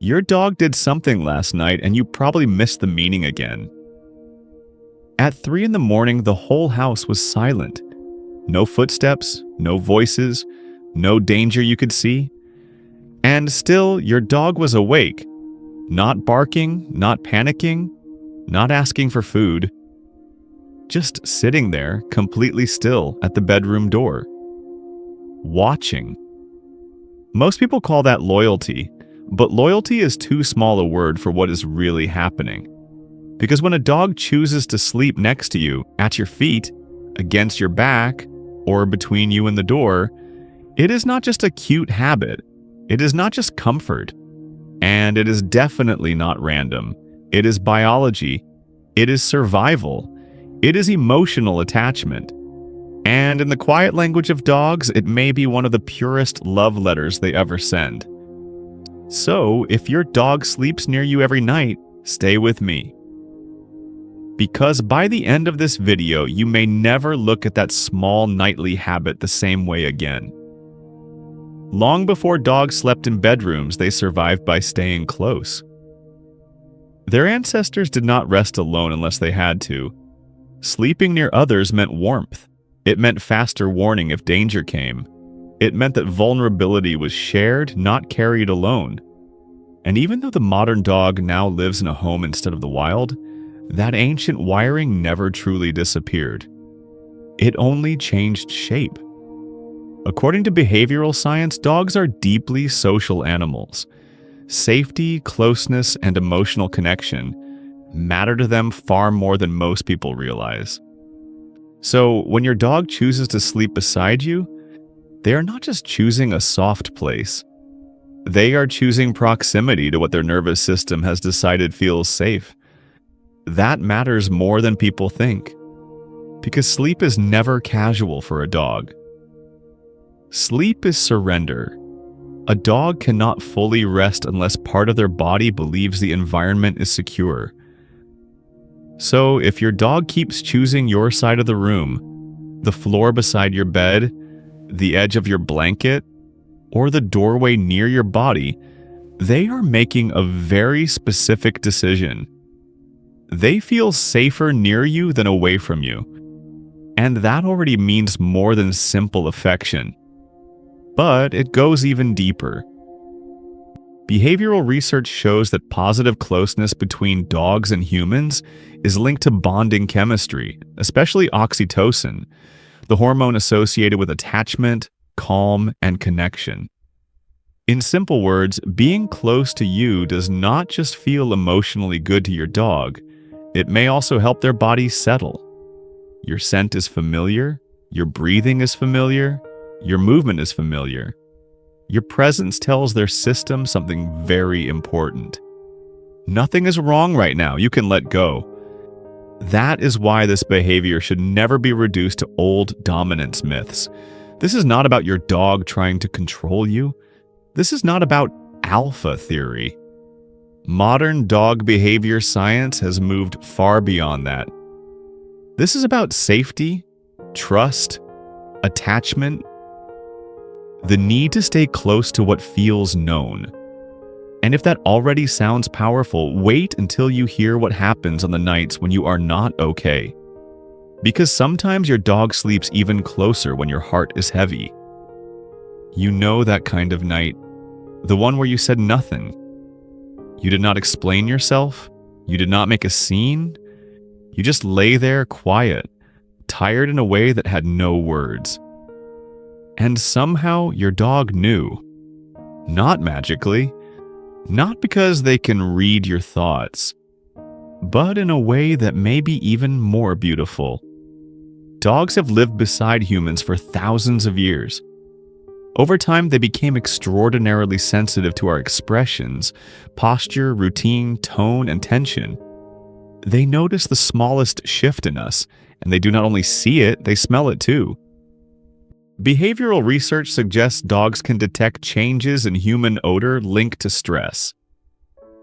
Your dog did something last night and you probably missed the meaning again. At 3 in the morning, the whole house was silent. No footsteps, no voices, no danger you could see. And still, your dog was awake, not barking, not panicking, not asking for food, just sitting there, completely still at the bedroom door, watching. Most people call that loyalty, but loyalty is too small a word for what is really happening. Because when a dog chooses to sleep next to you, at your feet, against your back, or between you and the door, it is not just a cute habit. It is not just comfort. And it is definitely not random. It is biology. It is survival. It is emotional attachment. And in the quiet language of dogs, it may be one of the purest love letters they ever send. So, if your dog sleeps near you every night, stay with me. Because by the end of this video, you may never look at that small nightly habit the same way again. Long before dogs slept in bedrooms, they survived by staying close. Their ancestors did not rest alone unless they had to. Sleeping near others meant warmth. It meant faster warning if danger came. It meant that vulnerability was shared, not carried alone. And even though the modern dog now lives in a home instead of the wild, that ancient wiring never truly disappeared. It only changed shape. According to behavioral science, dogs are deeply social animals. Safety, closeness, and emotional connection matter to them far more than most people realize. So, when your dog chooses to sleep beside you, they are not just choosing a soft place. They are choosing proximity to what their nervous system has decided feels safe. That matters more than people think. Because sleep is never casual for a dog. Sleep is surrender. A dog cannot fully rest unless part of their body believes the environment is secure. So, if your dog keeps choosing your side of the room, the floor beside your bed, the edge of your blanket, or the doorway near your body, they are making a very specific decision. They feel safer near you than away from you. And that already means more than simple affection. But it goes even deeper. Behavioral research shows that positive closeness between dogs and humans is linked to bonding chemistry, especially oxytocin, the hormone associated with attachment, calm, and connection. In simple words, being close to you does not just feel emotionally good to your dog, it may also help their body settle. Your scent is familiar, your breathing is familiar, your movement is familiar. Your presence tells their system something very important. Nothing is wrong right now, you can let go. That is why this behavior should never be reduced to old dominance myths. This is not about your dog trying to control you. This is not about alpha theory. Modern dog behavior science has moved far beyond that. This is about safety, trust, attachment, the need to stay close to what feels known. And if that already sounds powerful, wait until you hear what happens on the nights when you are not okay. Because sometimes your dog sleeps even closer when your heart is heavy. You know that kind of night, the one where you said nothing. You did not explain yourself, you did not make a scene, you just lay there quiet, tired in a way that had no words. And somehow your dog knew. Not magically, not because they can read your thoughts, but in a way that may be even more beautiful. Dogs have lived beside humans for thousands of years. Over time, they became extraordinarily sensitive to our expressions, posture, routine, tone, and tension. They notice the smallest shift in us, and they do not only see it, they smell it too. Behavioral research suggests dogs can detect changes in human odor linked to stress.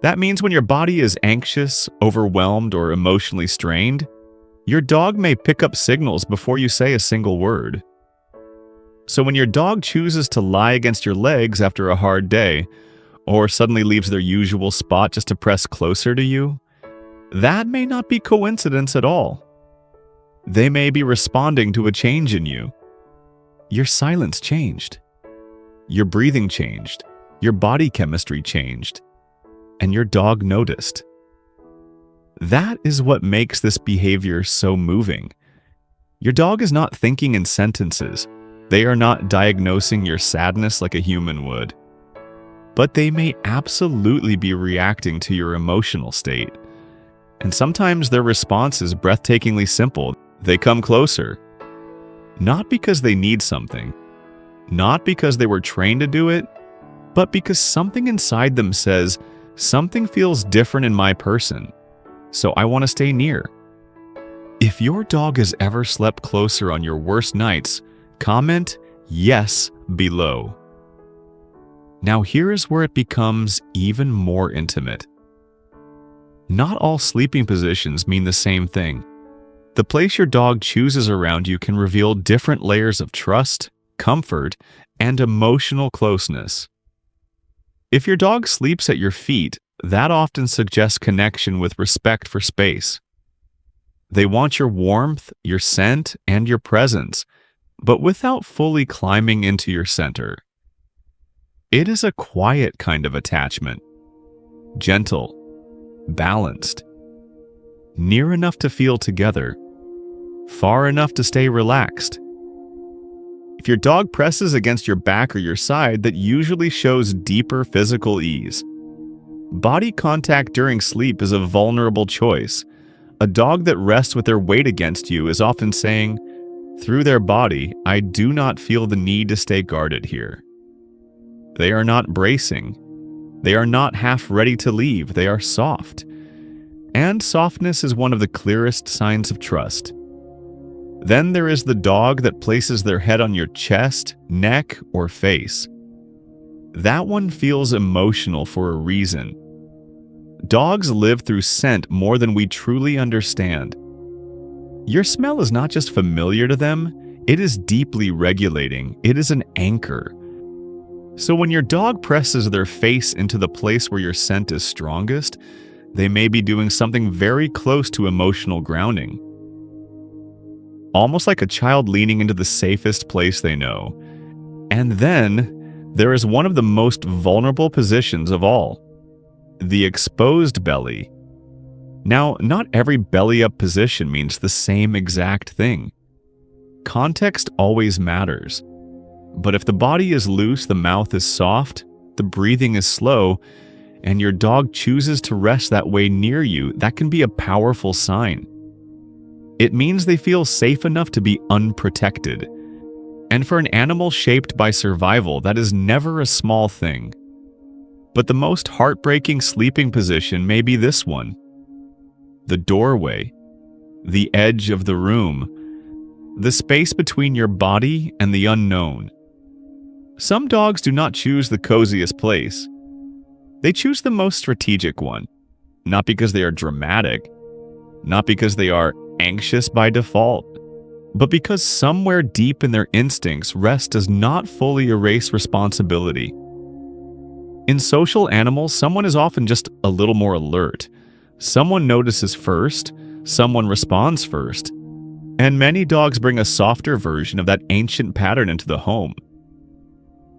That means when your body is anxious, overwhelmed, or emotionally strained, your dog may pick up signals before you say a single word. So when your dog chooses to lie against your legs after a hard day, or suddenly leaves their usual spot just to press closer to you, that may not be coincidence at all. They may be responding to a change in you. Your silence changed. Your breathing changed. Your body chemistry changed. And your dog noticed. That is what makes this behavior so moving. Your dog is not thinking in sentences. They are not diagnosing your sadness like a human would. But they may absolutely be reacting to your emotional state. And sometimes their response is breathtakingly simple. They come closer. Not because they need something. Not because they were trained to do it, but because something inside them says, something feels different in my person, so I want to stay near. If your dog has ever slept closer on your worst nights, comment yes below. Now here is where it becomes even more intimate. Not all sleeping positions mean the same thing. The place your dog chooses around you can reveal different layers of trust, comfort, and emotional closeness. If your dog sleeps at your feet, that often suggests connection with respect for space. They want your warmth, your scent, and your presence, but without fully climbing into your center. It is a quiet kind of attachment. Gentle, balanced, near enough to feel together, far enough to stay relaxed. If your dog presses against your back or your side, that usually shows deeper physical ease. Body contact during sleep is a vulnerable choice. A dog that rests with their weight against you is often saying, through their body, I do not feel the need to stay guarded here. They are not bracing. They are not half ready to leave. They are soft. And softness is one of the clearest signs of trust. Then there is the dog that places their head on your chest, neck, or face. That one feels emotional for a reason. Dogs live through scent more than we truly understand. Your smell is not just familiar to them, it is deeply regulating. It is an anchor. So when your dog presses their face into the place where your scent is strongest, they may be doing something very close to emotional grounding. Almost like a child leaning into the safest place they know. And then, there is one of the most vulnerable positions of all. The exposed belly. Now, not every belly-up position means the same exact thing. Context always matters. But if the body is loose, the mouth is soft, the breathing is slow, and your dog chooses to rest that way near you, that can be a powerful sign. It means they feel safe enough to be unprotected. And for an animal shaped by survival, that is never a small thing. But the most heartbreaking sleeping position may be this one. The doorway, the edge of the room, the space between your body and the unknown. Some dogs do not choose the coziest place. They choose the most strategic one, not because they are dramatic, not because they are anxious by default, but because somewhere deep in their instincts, rest does not fully erase responsibility. In social animals, someone is often just a little more alert. Someone notices first, someone responds first, and many dogs bring a softer version of that ancient pattern into the home.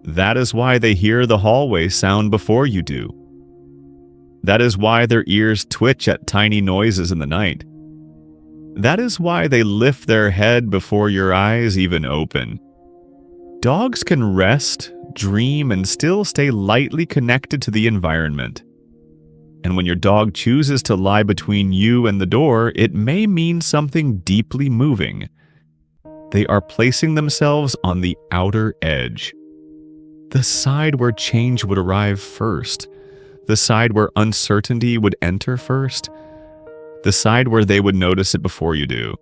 That is why they hear the hallway sound before you do. That is why their ears twitch at tiny noises in the night. That is why they lift their head before your eyes even open. Dogs can rest, dream, and still stay lightly connected to the environment. And when your dog chooses to lie between you and the door, it may mean something deeply moving. They are placing themselves on the outer edge. The side where change would arrive first. The side where uncertainty would enter first. The side where they would notice it before you do.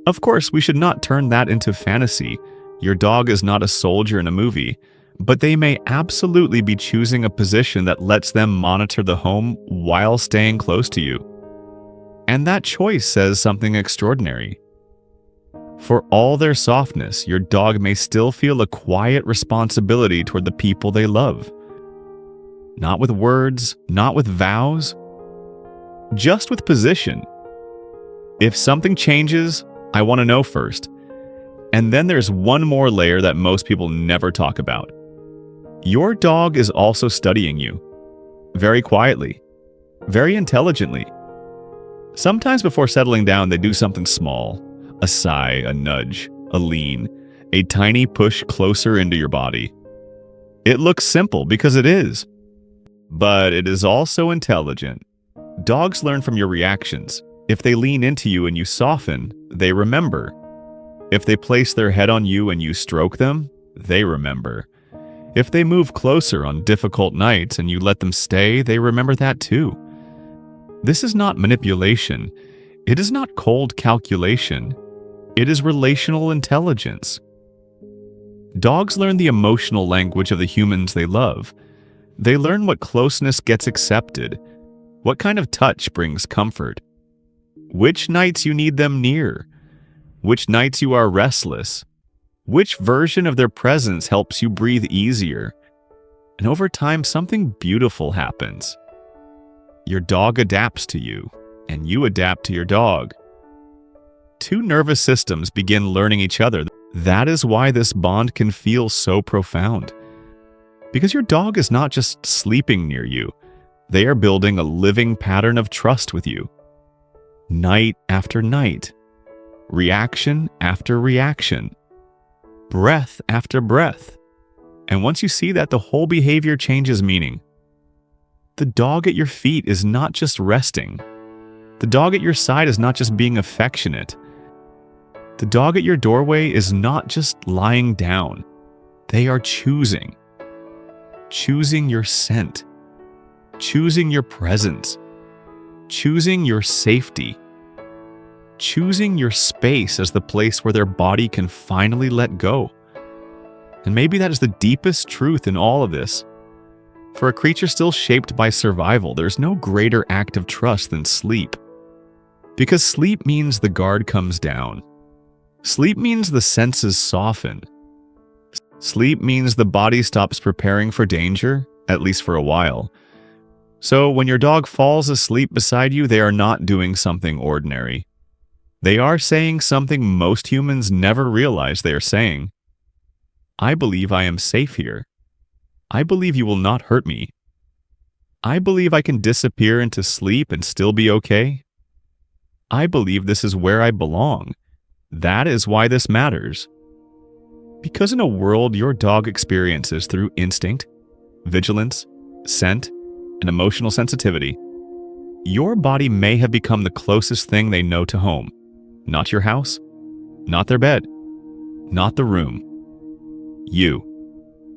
Of course, we should not turn that into fantasy. Your dog is not a soldier in a movie, but they may absolutely be choosing a position that lets them monitor the home while staying close to you. And that choice says something extraordinary. For all their softness, your dog may still feel a quiet responsibility toward the people they love. Not with words, not with vows, just with position. If something changes, I want to know first. And then there's one more layer that most people never talk about. Your dog is also studying you. Very quietly. Very intelligently. Sometimes before settling down, they do something small. A sigh, a nudge, a lean, a tiny push closer into your body. It looks simple because it is. But it is also intelligent. Dogs learn from your reactions. If they lean into you and you soften, they remember. If they place their head on you and you stroke them, they remember. If they move closer on difficult nights and you let them stay, they remember that too. This is not manipulation. It is not cold calculation. It is relational intelligence. Dogs learn the emotional language of the humans they love. They learn what closeness gets accepted, what kind of touch brings comfort, which nights you need them near, which nights you are restless, which version of their presence helps you breathe easier. And over time, something beautiful happens. Your dog adapts to you, and you adapt to your dog. Two nervous systems begin learning each other. That is why this bond can feel so profound. Because your dog is not just sleeping near you. They are building a living pattern of trust with you. Night after night. Reaction after reaction. Breath after breath. And once you see that, the whole behavior changes meaning. The dog at your feet is not just resting. The dog at your side is not just being affectionate. The dog at your doorway is not just lying down. They are choosing. Choosing your scent. Choosing your presence. Choosing your safety. Choosing your space as the place where their body can finally let go. And maybe that is the deepest truth in all of this. For a creature still shaped by survival, there's no greater act of trust than sleep. Because sleep means the guard comes down. Sleep means the senses soften. Sleep means the body stops preparing for danger, at least for a while. So when your dog falls asleep beside you, they are not doing something ordinary. They are saying something most humans never realize they are saying. I believe I am safe here. I believe you will not hurt me. I believe I can disappear into sleep and still be okay. I believe this is where I belong. That is why this matters. Because in a world your dog experiences through instinct, vigilance, scent, and emotional sensitivity, your body may have become the closest thing they know to home. Not your house, not their bed, not the room. You.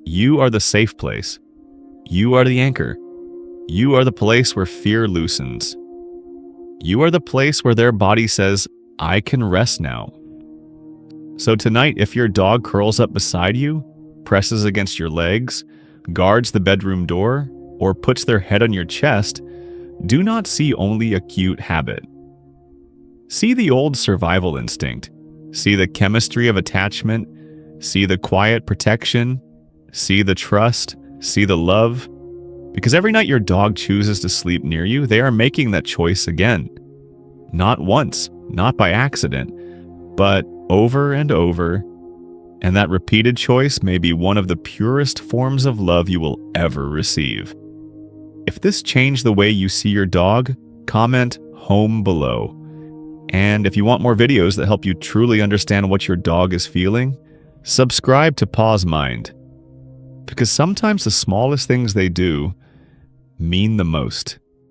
You are the safe place. You are the anchor. You are the place where fear loosens. You are the place where their body says, I can rest now. So tonight, if your dog curls up beside you, presses against your legs, guards the bedroom door, or puts their head on your chest, do not see only a cute habit. See the old survival instinct. See the chemistry of attachment. See the quiet protection. See the trust. See the love. Because every night your dog chooses to sleep near you, they are making that choice again. Not once, not by accident, but over and over. And that repeated choice may be one of the purest forms of love you will ever receive. If this changed the way you see your dog, comment home below. And if you want more videos that help you truly understand what your dog is feeling, subscribe to Pause Mind. Because sometimes the smallest things they do mean the most.